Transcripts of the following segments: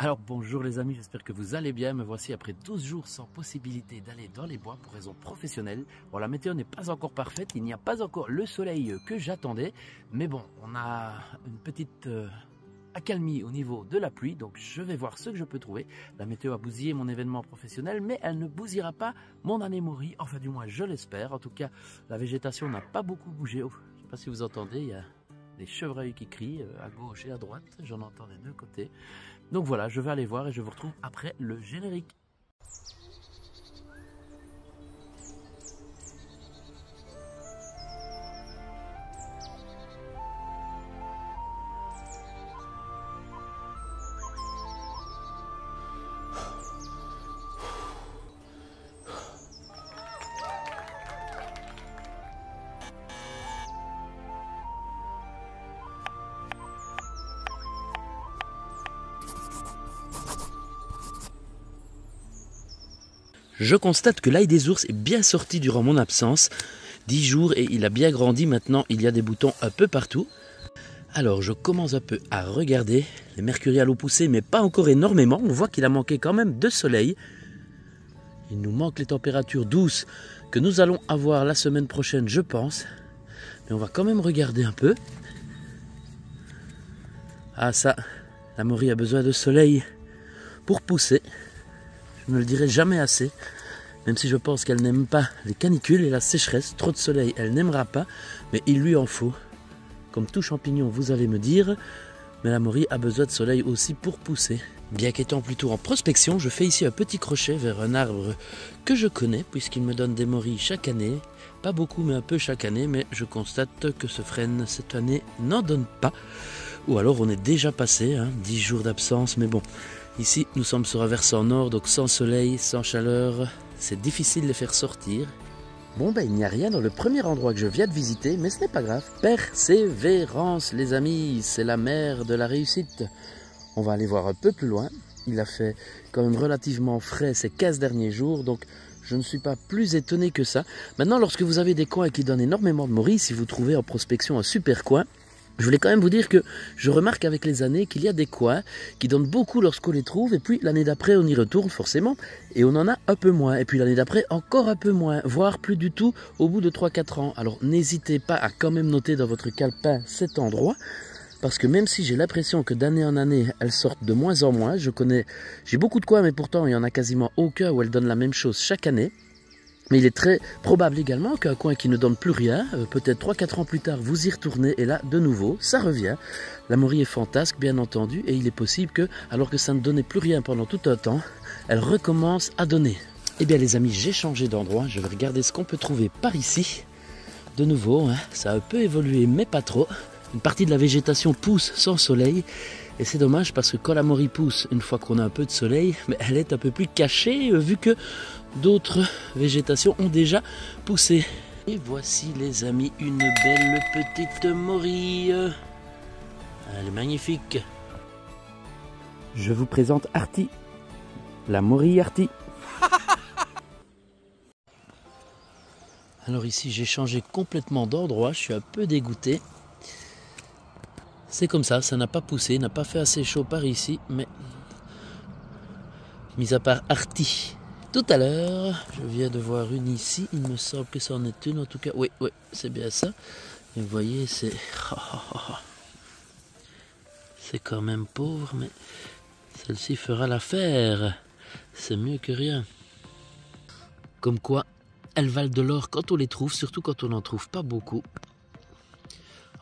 Alors bonjour les amis, j'espère que vous allez bien. Me voici après 12 jours sans possibilité d'aller dans les bois pour raison professionnelle. Bon, la météo n'est pas encore parfaite, il n'y a pas encore le soleil que j'attendais. Mais bon, on a une petite accalmie au niveau de la pluie, donc je vais voir ce que je peux trouver. La météo a bousillé mon événement professionnel, mais elle ne bousillera pas mon année Mori. Enfin du moins je l'espère. En tout cas, la végétation n'a pas beaucoup bougé. Oh, je ne sais pas si vous entendez, il y a des chevreuils qui crient à gauche et à droite, j'en entends des deux côtés. Donc voilà, je vais aller voir et je vous retrouve après le générique. Je constate que l'ail des ours est bien sorti durant mon absence, 10 jours, et il a bien grandi maintenant, il y a des boutons un peu partout. Alors je commence un peu à regarder, les mercuriales ont poussé mais pas encore énormément, on voit qu'il a manqué quand même de soleil. Il nous manque les températures douces que nous allons avoir la semaine prochaine je pense, mais on va quand même regarder un peu. Ah ça, la Mori a besoin de soleil pour pousser. Je ne le dirai jamais assez, même si je pense qu'elle n'aime pas les canicules et la sécheresse. Trop de soleil, elle n'aimera pas, mais il lui en faut. Comme tout champignon, vous allez me dire, mais la Mori a besoin de soleil aussi pour pousser. Bien qu'étant plutôt en prospection, je fais ici un petit crochet vers un arbre que je connais, puisqu'il me donne des morilles chaque année. Pas beaucoup, mais un peu chaque année, mais je constate que ce frêne, cette année, n'en donne pas. Ou alors on est déjà passé, 10 jours d'absence, mais bon. Ici, nous sommes sur un versant nord, donc sans soleil, sans chaleur, c'est difficile de les faire sortir. Bon, il n'y a rien dans le premier endroit que je viens de visiter, mais ce n'est pas grave. Persévérance, les amis, c'est la mère de la réussite. On va aller voir un peu plus loin. Il a fait quand même relativement frais ces 15 derniers jours, donc je ne suis pas plus étonné que ça. Maintenant, lorsque vous avez des coins qui donnent énormément de morilles, si vous trouvez en prospection un super coin, je voulais quand même vous dire que je remarque avec les années qu'il y a des coins qui donnent beaucoup lorsqu'on les trouve, et puis l'année d'après on y retourne forcément, et on en a un peu moins, et puis l'année d'après encore un peu moins, voire plus du tout au bout de 3-4 ans. Alors n'hésitez pas à quand même noter dans votre calepin cet endroit, parce que même si j'ai l'impression que d'année en année elles sortent de moins en moins, j'ai beaucoup de coins, mais pourtant il n'y en a quasiment aucun où elles donnent la même chose chaque année. Mais il est très probable également qu'un coin qui ne donne plus rien, peut-être 3-4 ans plus tard, vous y retournez et là, de nouveau, ça revient. La Mori est fantasque, bien entendu, et il est possible que, alors que ça ne donnait plus rien pendant tout un temps, elle recommence à donner. Eh bien les amis, j'ai changé d'endroit, je vais regarder ce qu'on peut trouver par ici. De nouveau, ça a un peu évolué, mais pas trop. Une partie de la végétation pousse sans soleil, et c'est dommage parce que quand la Mori pousse, une fois qu'on a un peu de soleil, mais elle est un peu plus cachée, vu que d'autres végétations ont déjà poussé. Et voici les amis, une belle petite Mori. Elle est magnifique. Je vous présente Artie, la Mori Artie. Alors ici j'ai changé complètement d'endroit, je suis un peu dégoûté. C'est comme ça n'a pas poussé, n'a pas fait assez chaud par ici, mais mis à part Artie. Tout à l'heure, je viens de voir une ici, il me semble que c'en est une en tout cas, oui, c'est bien ça. Et vous voyez, c'est quand même pauvre, mais celle-ci fera l'affaire, c'est mieux que rien. Comme quoi, elles valent de l'or quand on les trouve, surtout quand on n'en trouve pas beaucoup.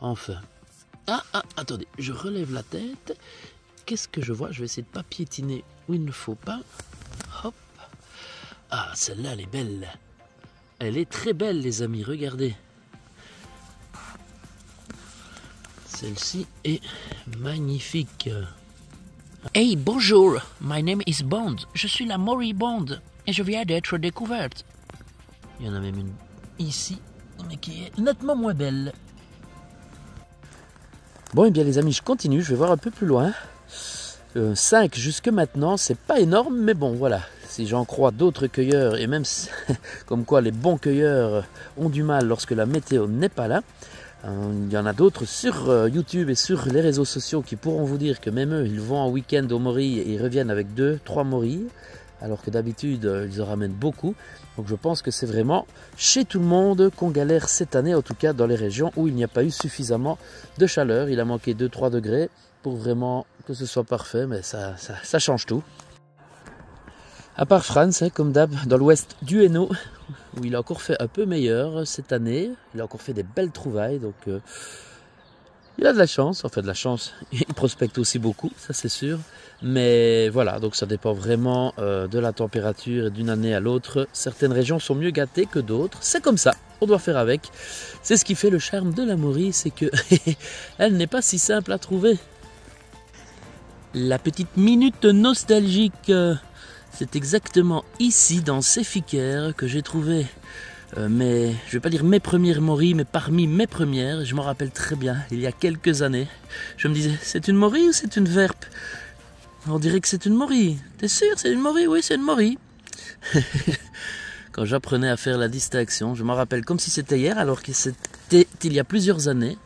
Enfin. Attendez, je relève la tête. Qu'est-ce que je vois? Je vais essayer de ne pas piétiner où il ne faut pas. Hop. Ah, celle-là, elle est belle. Elle est très belle, les amis, regardez. Celle-ci est magnifique. Hey, bonjour, my name is Bond. Je suis la Mori Bond et je viens d'être découverte. Il y en a même une ici, mais qui est nettement moins belle. Bon, et bien les amis, je continue, je vais voir un peu plus loin. 5 jusque maintenant, c'est pas énorme, mais bon, voilà. Si j'en crois d'autres cueilleurs, et même comme quoi les bons cueilleurs ont du mal lorsque la météo n'est pas là. Il y en a d'autres sur YouTube et sur les réseaux sociaux qui pourront vous dire que même eux, ils vont en week-end aux morilles et ils reviennent avec 2-3 morilles, alors que d'habitude, ils en ramènent beaucoup. Donc je pense que c'est vraiment chez tout le monde qu'on galère cette année, en tout cas dans les régions où il n'y a pas eu suffisamment de chaleur. Il a manqué 2-3 degrés pour vraiment que ce soit parfait, mais ça change tout. À part France, hein, comme d'hab, dans l'ouest du Hainaut, où il a encore fait un peu meilleur cette année. Il a encore fait des belles trouvailles, donc il a de la chance. Enfin de la chance, il prospecte aussi beaucoup, ça c'est sûr. Mais voilà, donc ça dépend vraiment de la température et d'une année à l'autre. Certaines régions sont mieux gâtées que d'autres. C'est comme ça, on doit faire avec. C'est ce qui fait le charme de la Morie, c'est que elle n'est pas si simple à trouver. La petite minute nostalgique, c'est exactement ici, dans ces Ficaires, que j'ai trouvé je ne vais pas dire mes premières morilles, mais parmi mes premières. Je m'en rappelle très bien, il y a quelques années. Je me disais, c'est une morille ou c'est une verpe? On dirait que c'est une morille. T'es sûr, c'est une morille? Oui, c'est une morille. Quand j'apprenais à faire la distinction, je m'en rappelle comme si c'était hier, alors que c'était il y a plusieurs années.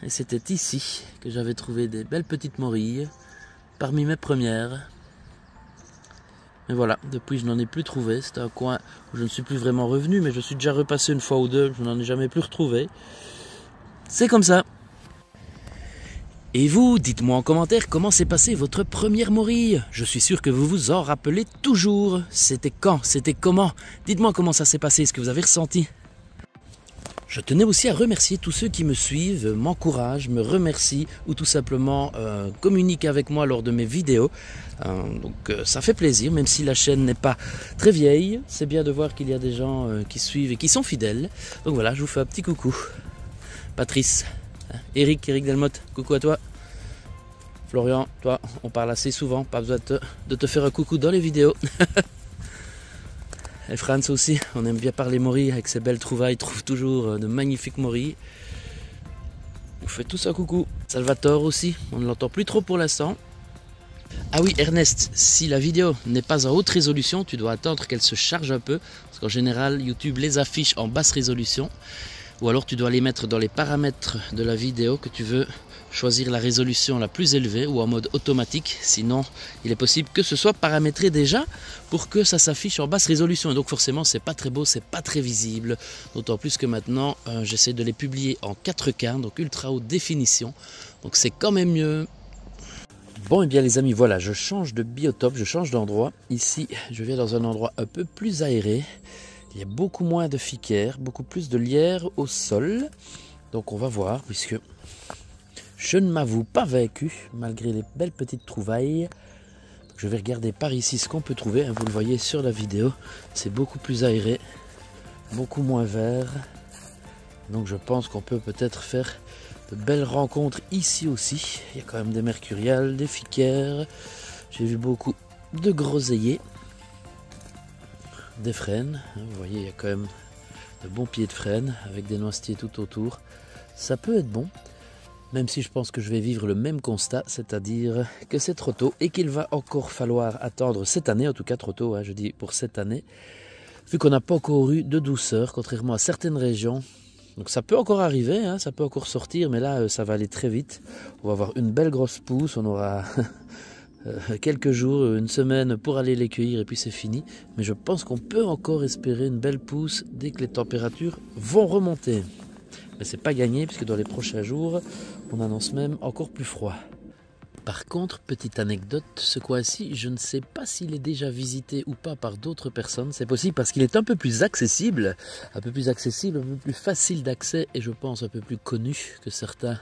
Et c'était ici que j'avais trouvé des belles petites morilles, parmi mes premières. Mais voilà, depuis je n'en ai plus trouvé. C'est un coin où je ne suis plus vraiment revenu, mais je suis déjà repassé une fois ou deux, je n'en ai jamais plus retrouvé. C'est comme ça. Et vous, dites-moi en commentaire comment s'est passée votre première morille. Je suis sûr que vous vous en rappelez toujours. C'était quand? C'était comment? Dites-moi comment ça s'est passé, ce que vous avez ressenti. Je tenais aussi à remercier tous ceux qui me suivent, m'encouragent, me remercient ou tout simplement communiquent avec moi lors de mes vidéos. Donc ça fait plaisir, même si la chaîne n'est pas très vieille. C'est bien de voir qu'il y a des gens qui suivent et qui sont fidèles. Donc voilà, je vous fais un petit coucou. Patrice, Eric Delmotte, coucou à toi. Florian, toi, on parle assez souvent, pas besoin de te faire un coucou dans les vidéos. Et France aussi, on aime bien parler morilles avec ses belles trouvailles, il trouve toujours de magnifiques morilles. On fait tous un coucou. Salvatore aussi, on ne l'entend plus trop pour l'instant. Ah oui, Ernest, si la vidéo n'est pas en haute résolution, tu dois attendre qu'elle se charge un peu, parce qu'en général, YouTube les affiche en basse résolution. Ou alors tu dois les mettre dans les paramètres de la vidéo que tu veux choisir la résolution la plus élevée ou en mode automatique. Sinon, il est possible que ce soit paramétré déjà pour que ça s'affiche en basse résolution. Et donc forcément, c'est pas très beau, c'est pas très visible. D'autant plus que maintenant, j'essaie de les publier en 4K, donc ultra haute définition. Donc c'est quand même mieux. Bon et bien les amis, voilà, je change de biotope, je change d'endroit. Ici, je viens dans un endroit un peu plus aéré. Il y a beaucoup moins de ficaires, beaucoup plus de lierre au sol. Donc on va voir, puisque je ne m'avoue pas vaincu, malgré les belles petites trouvailles. Donc je vais regarder par ici ce qu'on peut trouver. Vous le voyez sur la vidéo, c'est beaucoup plus aéré, beaucoup moins vert. Donc je pense qu'on peut peut-être faire de belles rencontres ici aussi. Il y a quand même des mercuriales, des ficaires. J'ai vu beaucoup de groseilliers. Des frênes, vous voyez, il y a quand même de bons pieds de frêne avec des noisetiers tout autour. Ça peut être bon, même si je pense que je vais vivre le même constat, c'est-à-dire que c'est trop tôt et qu'il va encore falloir attendre cette année, en tout cas trop tôt, hein, je dis pour cette année, vu qu'on n'a pas encore eu de douceur, contrairement à certaines régions. Donc ça peut encore arriver, hein, ça peut encore sortir, mais là ça va aller très vite. On va avoir une belle grosse pousse, on aura quelques jours, une semaine pour aller les cueillir et puis c'est fini. Mais je pense qu'on peut encore espérer une belle pousse dès que les températures vont remonter. Mais c'est pas gagné puisque dans les prochains jours, on annonce même encore plus froid. Par contre, petite anecdote, ce coin-ci, je ne sais pas s'il est déjà visité ou pas par d'autres personnes. C'est possible parce qu'il est un peu plus accessible, un peu plus facile d'accès et je pense un peu plus connu que certains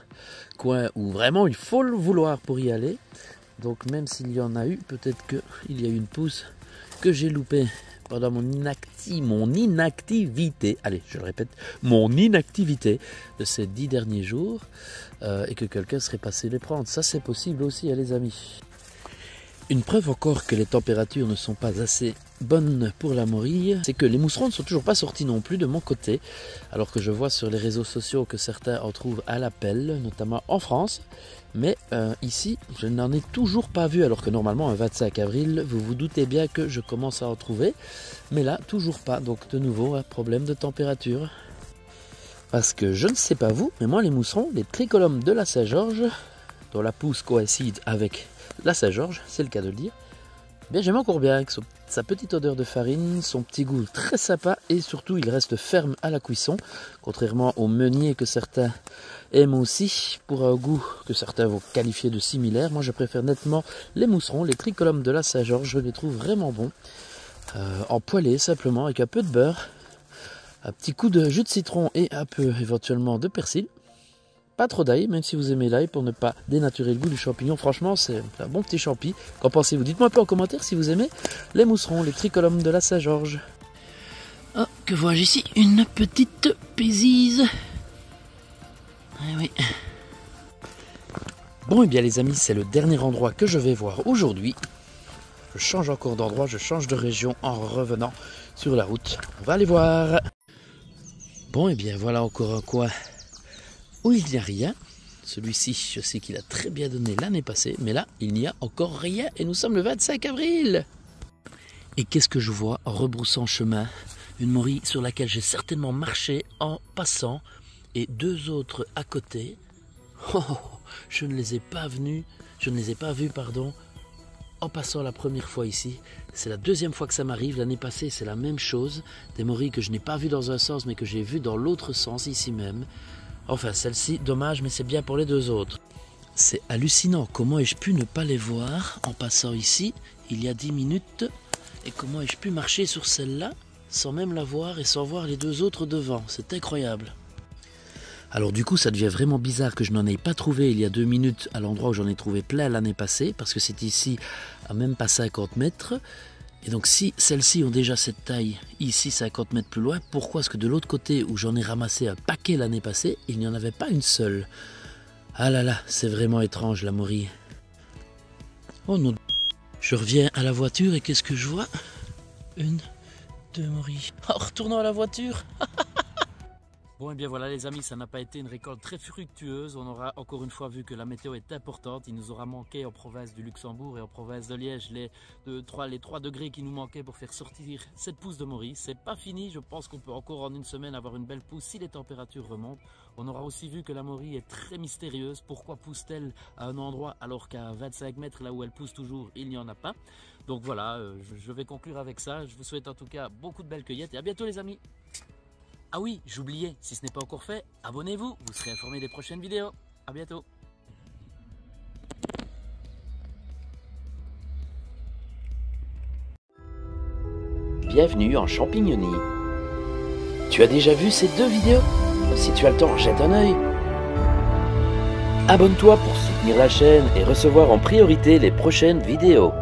coins où vraiment il faut le vouloir pour y aller. Donc même s'il y en a eu, peut-être qu'il y a eu une pousse que j'ai loupée pendant mon inactivité, allez je le répète, mon inactivité de ces 10 derniers jours et que quelqu'un serait passé les prendre. Ça c'est possible aussi les amis. Une preuve encore que les températures ne sont pas assez bonnes pour la morille, c'est que les mousserons ne sont toujours pas sortis non plus de mon côté, alors que je vois sur les réseaux sociaux que certains en trouvent à la pelle, notamment en France. Mais ici, je n'en ai toujours pas vu, alors que normalement un 25 avril, vous vous doutez bien que je commence à en trouver. Mais là, toujours pas, donc de nouveau, un problème de température. Parce que je ne sais pas vous, mais moi les mousserons, les tricholymes de la Saint-Georges, dont la pousse coïncide avec la Saint-Georges, c'est le cas de le dire, bien j'aime encore bien avec sa petite odeur de farine, son petit goût très sympa et surtout il reste ferme à la cuisson, contrairement au meunier que certains aiment aussi, pour un goût que certains vont qualifier de similaire. Moi je préfère nettement les mousserons, les tricholymes de la Saint-Georges, je les trouve vraiment bons, en poêlé simplement avec un peu de beurre, un petit coup de jus de citron et un peu éventuellement de persil. Pas trop d'ail, même si vous aimez l'ail, pour ne pas dénaturer le goût du champignon. Franchement, c'est un bon petit champi. Qu'en pensez-vous? Dites-moi un peu en commentaire si vous aimez les mousserons, les tricholymes de la Saint-Georges. Oh, que vois-je ici? Une petite pésise. Ah oui. Bon, et bien les amis, c'est le dernier endroit que je vais voir aujourd'hui. Je change encore d'endroit, je change de région en revenant sur la route. On va aller voir. Bon, et bien voilà encore un coin où il n'y a rien. Celui-ci, je sais qu'il a très bien donné l'année passée, mais là, il n'y a encore rien et nous sommes le 25 avril. Et qu'est-ce que je vois en rebroussant chemin? Une morie sur laquelle j'ai certainement marché en passant et deux autres à côté. Oh, je ne les ai pas vus, en passant la première fois ici. C'est la deuxième fois que ça m'arrive. L'année passée, c'est la même chose. Des mories que je n'ai pas vues dans un sens, mais que j'ai vues dans l'autre sens, ici même. Enfin, celle-ci, dommage, mais c'est bien pour les deux autres. C'est hallucinant. Comment ai-je pu ne pas les voir en passant ici, il y a 10 minutes? Et comment ai-je pu marcher sur celle-là, sans même la voir et sans voir les deux autres devant? C'est incroyable. Alors du coup, ça devient vraiment bizarre que je n'en ai pas trouvé il y a 2 minutes à l'endroit où j'en ai trouvé plein l'année passée, parce que c'est ici à même pas 50 mètres. Et donc si celles-ci ont déjà cette taille, ici 50 mètres plus loin, pourquoi est-ce que de l'autre côté où j'en ai ramassé un paquet l'année passée, il n'y en avait pas une seule? Ah là là, c'est vraiment étrange la morie. Oh non. Je reviens à la voiture et qu'est-ce que je vois? Une, deux mories. Oh, retournons à la voiture. Bon et bien voilà les amis, ça n'a pas été une récolte très fructueuse. On aura encore une fois vu que la météo est importante. Il nous aura manqué en province du Luxembourg et en province de Liège les 3 degrés qui nous manquaient pour faire sortir cette pousse de morie. C'est pas fini, je pense qu'on peut encore en une semaine avoir une belle pousse si les températures remontent. On aura aussi vu que la morie est très mystérieuse. Pourquoi pousse-t-elle à un endroit alors qu'à 25 mètres là où elle pousse toujours, il n'y en a pas? Donc voilà, je vais conclure avec ça. Je vous souhaite en tout cas beaucoup de belles cueillettes et à bientôt les amis. Ah oui, j'oubliais, si ce n'est pas encore fait, abonnez-vous, vous serez informés des prochaines vidéos. À bientôt. Bienvenue en Champignonnie. Tu as déjà vu ces 2 vidéos? Si tu as le temps, jette un œil. Abonne-toi pour soutenir la chaîne et recevoir en priorité les prochaines vidéos.